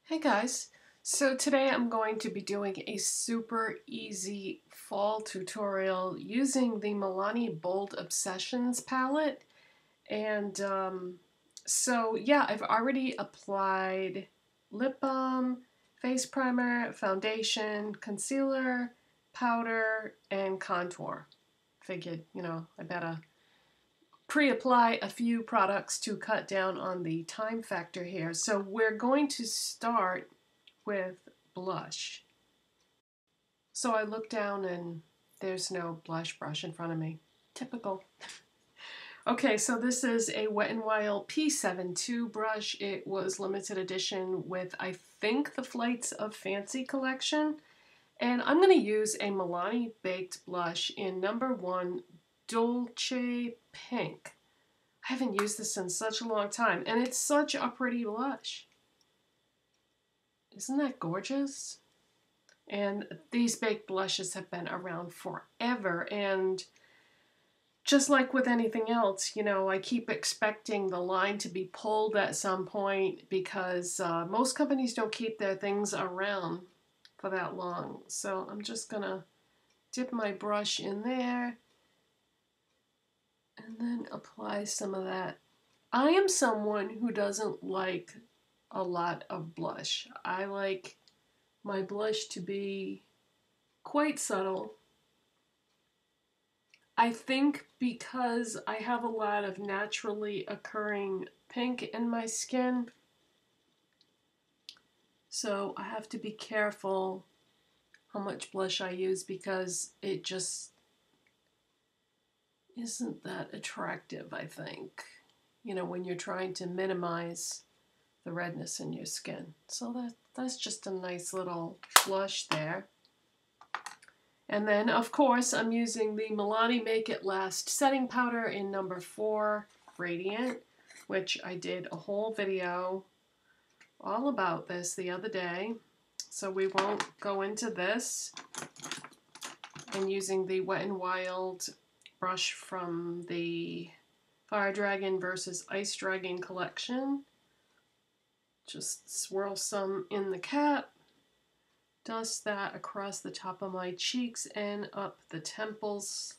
Hey guys, so today I'm going to be doing a super easy fall tutorial using the Milani Bold Obsessions palette. And I've already applied lip balm, face primer, foundation, concealer, powder, and contour. Figured, I better pre-apply a few products to cut down on the time factor here. So we're going to start with blush. So I look down and there's no blush brush in front of me. Typical. Okay, so this is a Wet n Wild P72 brush. It was limited edition with, I think, the Flights of Fancy collection. And I'm going to use a Milani Baked blush in number 1 Dolce Pink. I haven't used this in such a long time, and it's such a pretty blush. Isn't that gorgeous? And these baked blushes have been around forever, and just like with anything else, I keep expecting the line to be pulled at some point because most companies don't keep their things around for that long. So I'm just gonna dip my brush in there and then apply some of that. I am someone who doesn't like a lot of blush. I like my blush to be quite subtle. I think because I have a lot of naturally occurring pink in my skin, so I have to be careful how much blush I use because it just isn't that attractive, I think, when you're trying to minimize the redness in your skin. So that's just a nice little blush there. And then, of course, I'm using the Milani Make It Last setting powder in number 4 Radiant, which I did a whole video all about this the other day. So we won't go into this. And using the Wet n Wild brush from the Fire Dragon versus Ice Dragon collection. Just swirl some in the cap. Dust that across the top of my cheeks and up the temples.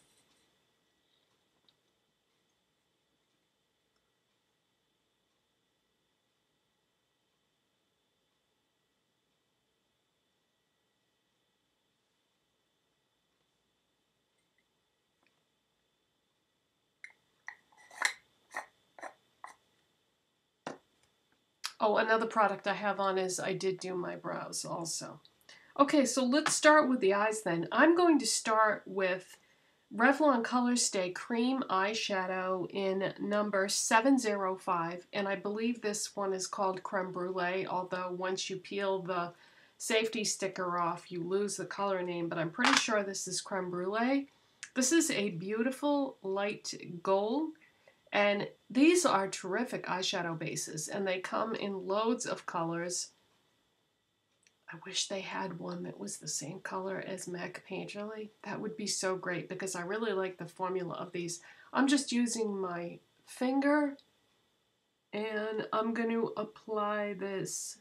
Oh, another product I have on is I did do my brows also. Okay, so let's start with the eyes then. I'm going to start with Revlon Colorstay Cream Eyeshadow in number 705, and I believe this one is called Creme Brulee, although once you peel the safety sticker off, you lose the color name, but I'm pretty sure this is Creme Brulee. This is a beautiful light gold, and these are terrific eyeshadow bases, and they come in loads of colors. I wish they had one that was the same color as MAC Painterly. That would be so great because I really like the formula of these. I'm just using my finger and I'm going to apply this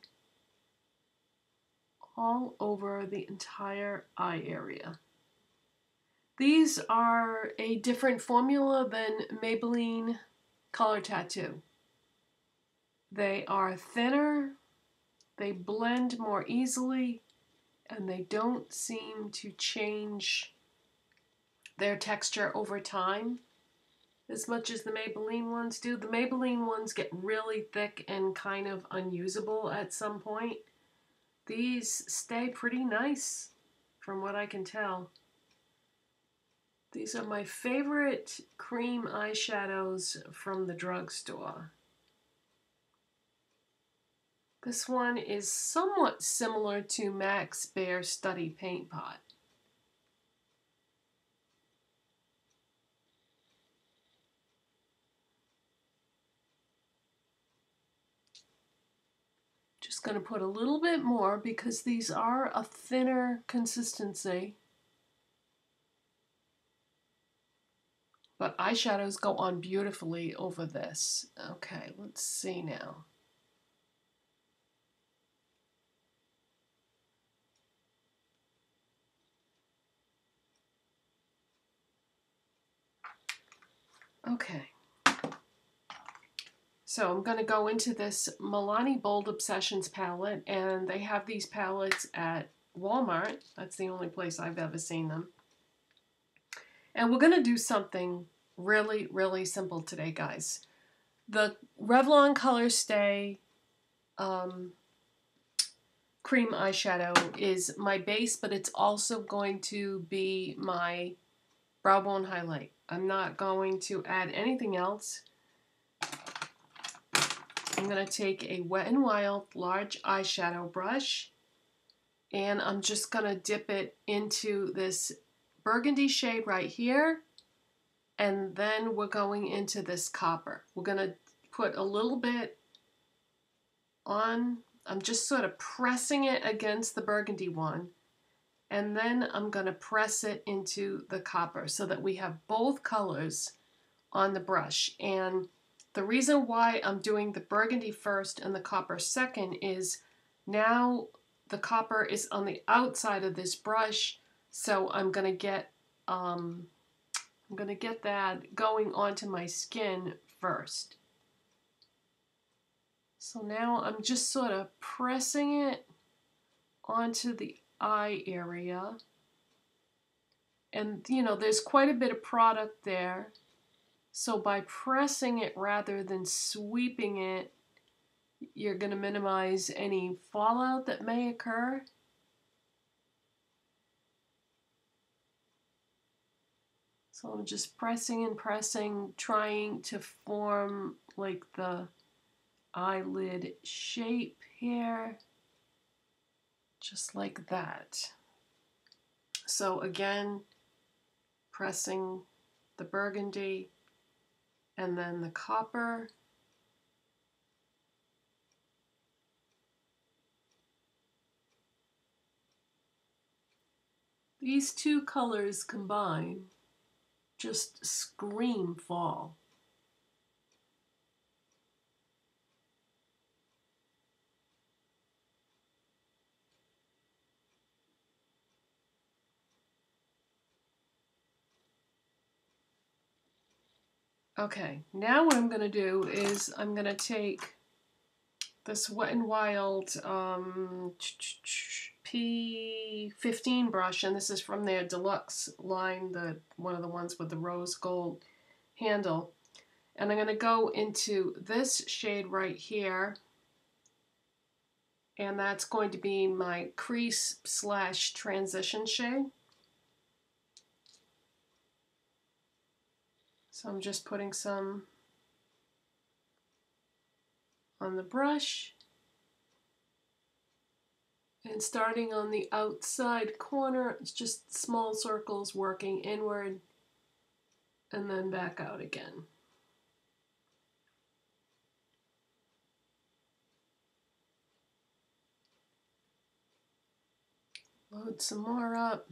all over the entire eye area. These are a different formula than Maybelline Color Tattoo. They are thinner, they blend more easily, and they don't seem to change their texture over time as much as the Maybelline ones do. The Maybelline ones get really thick and kind of unusable at some point. These stay pretty nice from what I can tell. These are my favorite cream eyeshadows from the drugstore. This one is somewhat similar to MAC's Bare Study Paint Pot. Just going to put a little bit more because these are a thinner consistency. But eyeshadows go on beautifully over this. Okay, let's see now. Okay. So I'm going to go into this Milani Bold Obsessions palette, and they have these palettes at Walmart. That's the only place I've ever seen them. And we're going to do something really, really simple today, guys. The Revlon Colorstay cream eyeshadow is my base, but it's also going to be my brow bone highlight. I'm not going to add anything else. I'm going to take a Wet n Wild large eyeshadow brush, and I'm just going to dip it into this burgundy shade right here, and then we're going into this copper. We're going to put a little bit on. I'm just sort of pressing it against the burgundy one, and then I'm going to press it into the copper so that we have both colors on the brush. And the reason why I'm doing the burgundy first and the copper second is now the copper is on the outside of this brush, so I'm going to get that going onto my skin first. So now I'm just sort of pressing it onto the eye area. And you know, there's quite a bit of product there. So by pressing it rather than sweeping it, you're going to minimize any fallout that may occur. So I'm just pressing and pressing, trying to form like the eyelid shape here, just like that. So again, pressing the burgundy and then the copper. These two colors combined just scream fall. Okay, now what I'm going to do is I'm going to take this Wet n Wild P15 brush, and this is from their deluxe line, one of the ones with the rose gold handle. And I'm going to go into this shade right here, and that's going to be my crease / transition shade. So I'm just putting some on the brush and starting on the outside corner. It's just small circles working inward and then back out again. Load some more up.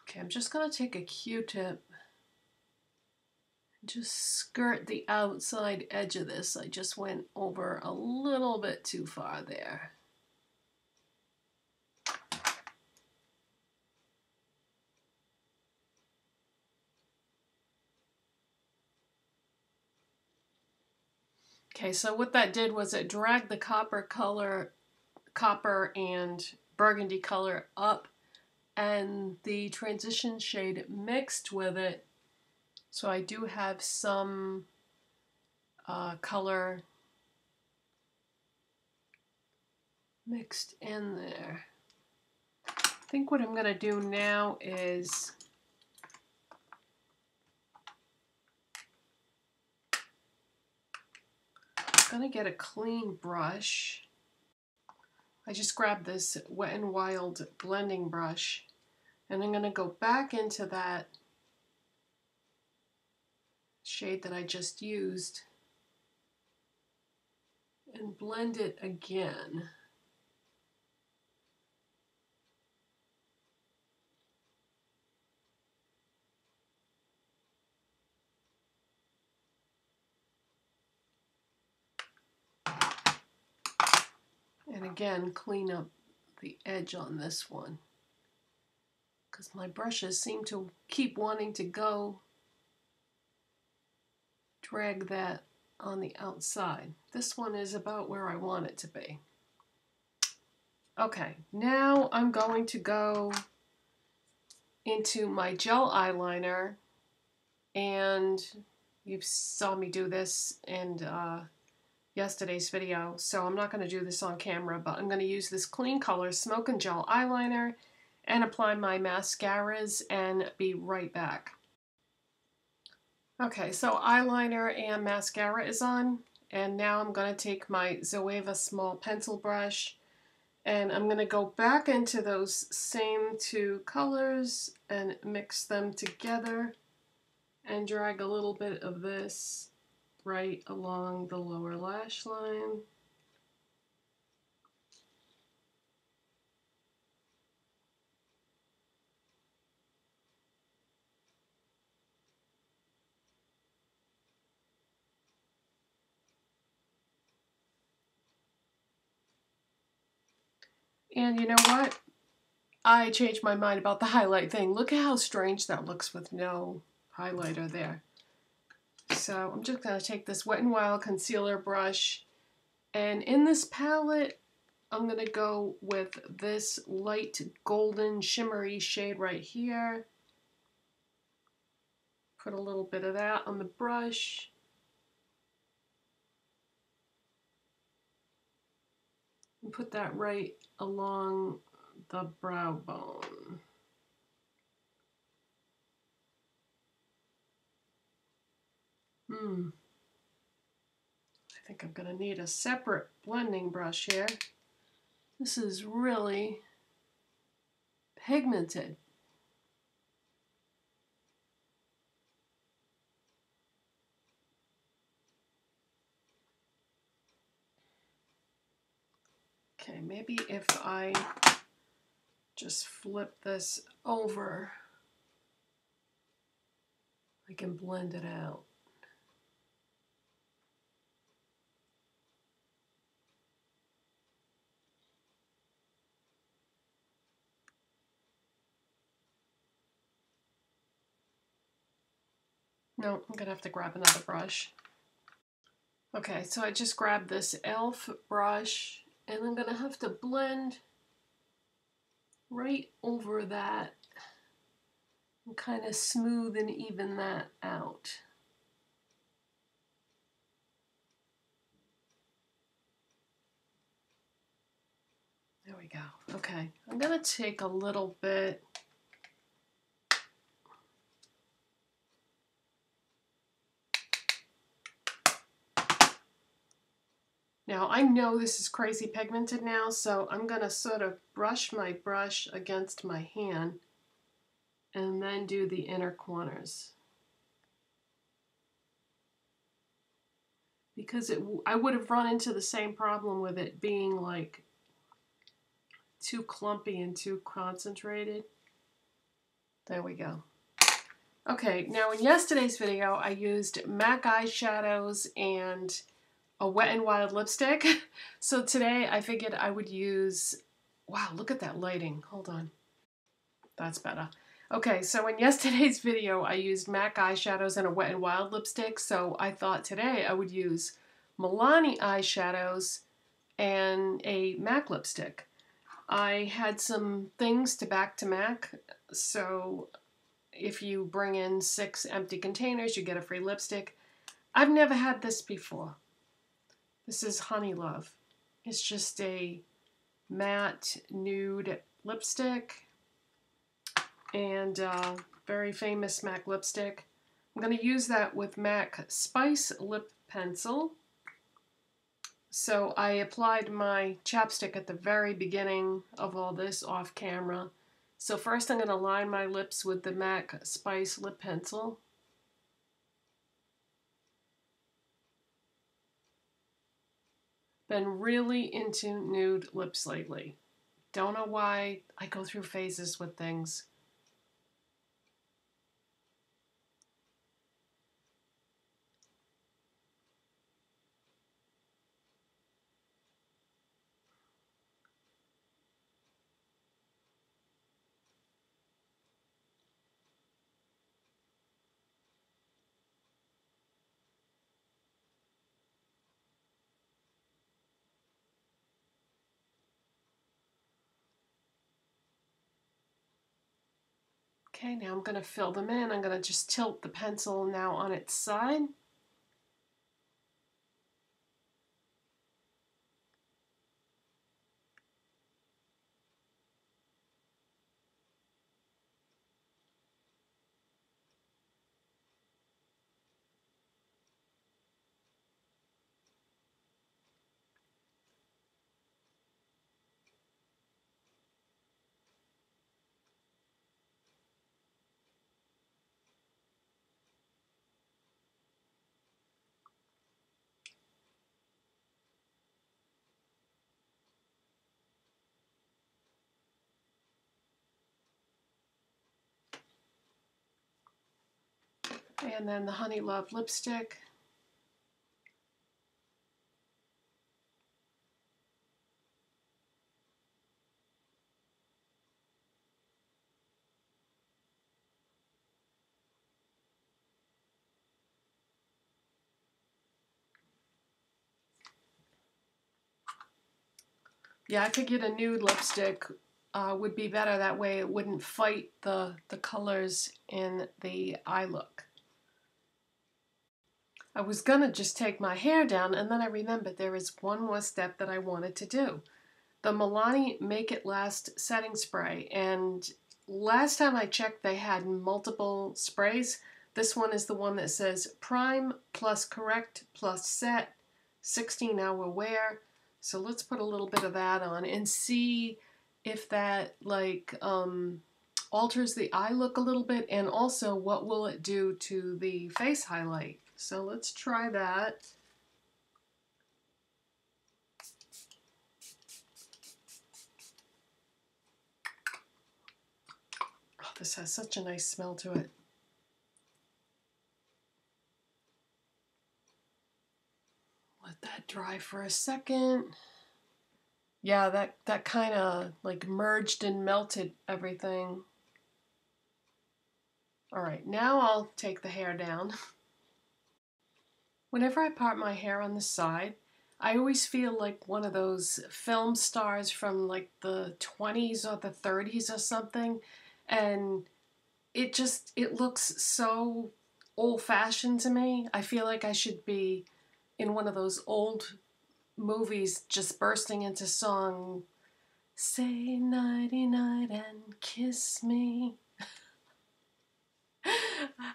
Okay, I'm just going to take a Q-tip and just skirt the outside edge of this. I just went over a little bit too far there. Okay, so what that did was it dragged the copper and burgundy color up, and the transition shade mixed with it. So I do have some color mixed in there. I think what I'm going to do now is I'm going to get a clean brush. I just grabbed this Wet n Wild blending brush, And I'm going to go back into that shade that I just used and blend it again. And again, clean up the edge on this one, because my brushes seem to keep wanting to go drag that on the outside. This one is about where I want it to be. Okay, now I'm going to go into my gel eyeliner, and you saw me do this in yesterday's video, so I'm not going to do this on camera, but I'm going to use this Kleancolor Smokin Gel Eyeliner and apply my mascaras and be right back. Okay, so eyeliner and mascara is on, and now I'm going to take my Zoeva small pencil brush, and I'm going to go back into those same two colors and mix them together and drag a little bit of this right along the lower lash line. And you know what? I changed my mind about the highlight thing. Look at how strange that looks with no highlighter there. So I'm just going to take this Wet n Wild concealer brush, and in this palette I'm going to go with this light golden shimmery shade right here. Put a little bit of that on the brush. And put that right along the brow bone. I think I'm going to need a separate blending brush here. This is really pigmented. Okay, maybe if I just flip this over, I can blend it out. No, I'm going to have to grab another brush. Okay, so I just grabbed this e.l.f. brush, and I'm going to have to blend right over that and kind of smooth and even that out. There we go. Okay, I'm going to take a little bit. Now, I know this is crazy pigmented now, so I'm going to sort of brush my brush against my hand and then do the inner corners. Because I would have run into the same problem with it being like too clumpy and too concentrated. There we go. Okay, now in yesterday's video, I used MAC eyeshadows and a Wet n Wild lipstick. So today I figured I would use, wow, look at that lighting. Hold on. That's better. Okay, so in yesterday's video, I used MAC eyeshadows and a Wet n Wild lipstick. So I thought today I would use Milani eyeshadows and a MAC lipstick. I had some things to back to MAC, so if you bring in 6 empty containers, you get a free lipstick. I've never had this before. This is Honeylove. It's just a matte nude lipstick and very famous MAC lipstick. I'm going to use that with MAC Spice Lip Pencil. So I applied my chapstick at the very beginning of all this off camera. So first I'm going to line my lips with the MAC Spice Lip Pencil. Been really into nude lips lately. Don't know why. I go through phases with things. Okay, now I'm going to fill them in. I'm going to just tilt the pencil now on its side. And then the Honeylove lipstick. Yeah, I could get a nude lipstick. Would be better that way. It wouldn't fight the colors in the eye look. I was gonna just take my hair down, and then I remembered there is one more step that I wanted to do. The Milani Make It Last setting spray, and last time I checked they had multiple sprays. This one is the one that says Prime plus Correct plus Set, 16-hour wear. So let's put a little bit of that on and see if that alters the eye look a little bit, and also what will it do to the face highlight. So let's try that. Oh, this has such a nice smell to it. Let that dry for a second. Yeah, that kind of like merged and melted everything. All right, now I'll take the hair down. Whenever I part my hair on the side, I always feel like one of those film stars from like the 20s or the 30s or something. And it looks so old-fashioned to me. I feel like I should be in one of those old movies just bursting into song, say nighty night and kiss me.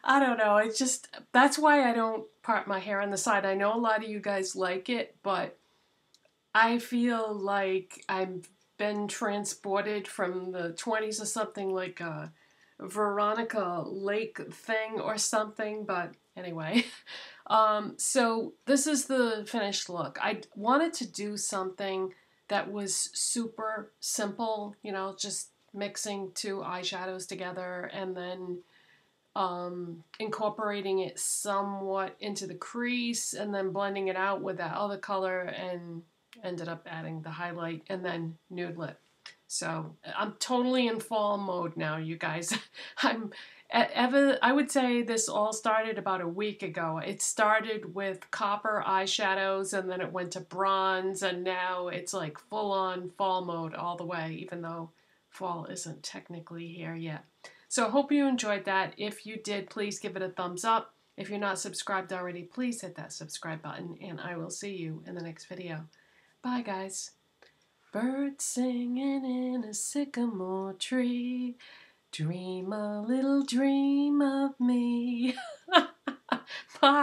I don't know. It's just, that's why I don't part my hair on the side. I know a lot of you guys like it, but I feel like I've been transported from the 20s or something, like a Veronica Lake thing or something. But anyway, so this is the finished look. I wanted to do something that was super simple, you know, just mixing two eyeshadows together and then incorporating it somewhat into the crease and then blending it out with that other color, and ended up adding the highlight and then nude lip. So I'm totally in fall mode now, you guys. I would say this all started about a week ago. It started with copper eyeshadows and then it went to bronze, and now it's like full on fall mode all the way, even though fall isn't technically here yet. So I hope you enjoyed that. If you did, please give it a thumbs up. If you're not subscribed already, please hit that subscribe button, and I will see you in the next video. Bye, guys. Birds singing in a sycamore tree, dream a little dream of me. Bye.